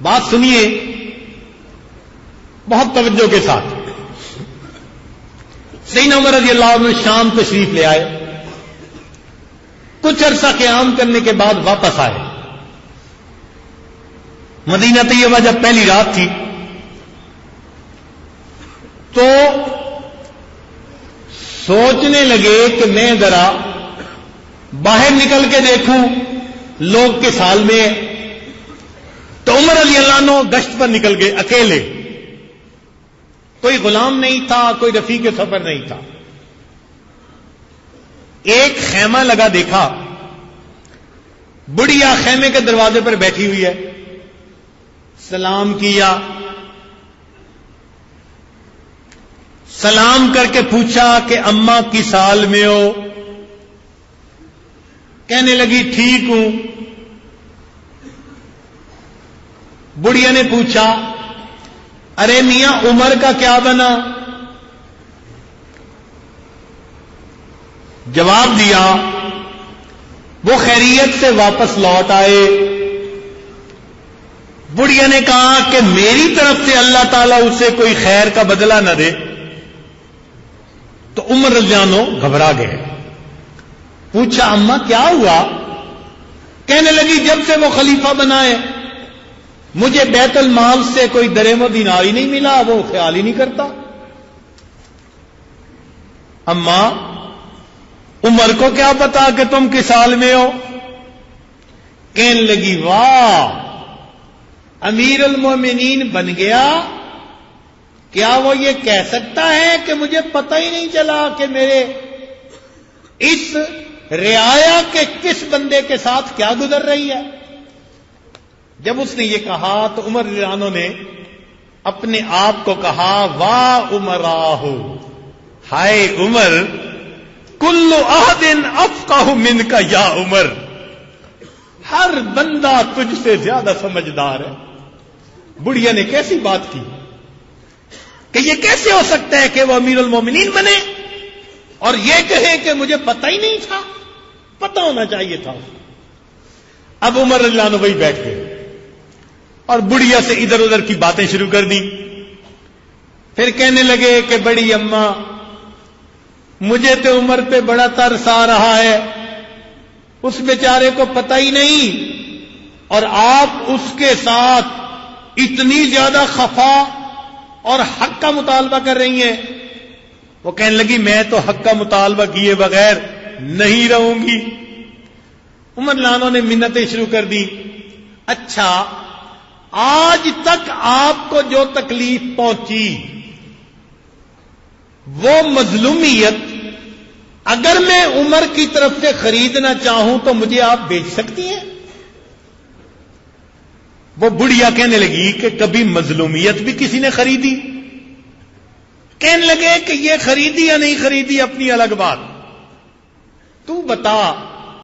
بات سنیے بہت توجہ کے ساتھ. سیدنا عمر رضی اللہ عنہ شام تشریف لے آئے. کچھ عرصہ قیام کرنے کے بعد واپس آئے. مدینہ طیبہ جب پہلی رات تھی تو سوچنے لگے کہ میں ذرا باہر نکل کے دیکھوں لوگ کس حال میں. تو عمر رضی اللہ عنہ گشت پر نکل گئے اکیلے. کوئی غلام نہیں تھا, کوئی رفیق سفر نہیں تھا. ایک خیمہ لگا دیکھا, بڑھیا خیمے کے دروازے پر بیٹھی ہوئی ہے. سلام کیا, سلام کر کے پوچھا کہ اماں کس حال میں ہو؟ کہنے لگی ٹھیک ہوں. بڑھیا نے پوچھا ارے میاں عمر کا کیا بنا؟ جواب دیا وہ خیریت سے واپس لوٹ آئے. بڑھیا نے کہا کہ میری طرف سے اللہ تعالیٰ اسے کوئی خیر کا بدلہ نہ دے. تو عمر رضی اللہ عنہ گھبرا گئے. پوچھا اماں کیا ہوا؟ کہنے لگی جب سے وہ خلیفہ بنائے مجھے بیت المال سے کوئی درہم و دینار ہی نہیں ملا, وہ خیال ہی نہیں کرتا. اماں عمر کو کیا پتا کہ تم کس حال میں ہو؟ کہنے لگی واہ امیر المومنین بن گیا, کیا وہ یہ کہہ سکتا ہے کہ مجھے پتہ ہی نہیں چلا کہ میرے اس رعایا کے کس بندے کے ساتھ کیا گزر رہی ہے؟ جب اس نے یہ کہا تو عمر رضی اللہ عنہ نے اپنے آپ کو کہا واہ عمراہ, ہائے عمر, کل احد افقہ منک یا عمر, ہر بندہ تجھ سے زیادہ سمجھدار ہے. بڑھیا نے کیسی بات کی کہ یہ کیسے ہو سکتا ہے کہ وہ امیر المومنین بنے اور یہ کہے کہ مجھے پتہ ہی نہیں تھا, پتہ ہونا چاہیے تھا. اب عمر رضی اللہ عنہ وہی بیٹھ گئے اور بڑھیا سے ادھر ادھر کی باتیں شروع کر دی. پھر کہنے لگے کہ بڑی اماں مجھے تو عمر پہ بڑا ترس آ رہا ہے, اس بیچارے کو پتہ ہی نہیں اور آپ اس کے ساتھ اتنی زیادہ خفا اور حق کا مطالبہ کر رہی ہیں. وہ کہنے لگی میں تو حق کا مطالبہ کیے بغیر نہیں رہوں گی. عمر رضی اللہ عنہ نے منتیں شروع کر دی. اچھا آج تک آپ کو جو تکلیف پہنچی وہ مظلومیت اگر میں عمر کی طرف سے خریدنا چاہوں تو مجھے آپ بیچ سکتی ہیں؟ وہ بڑھیا کہنے لگی کہ کبھی مظلومیت بھی کسی نے خریدی؟ کہنے لگے کہ یہ خریدی یا نہیں خریدی اپنی الگ بات, تو بتا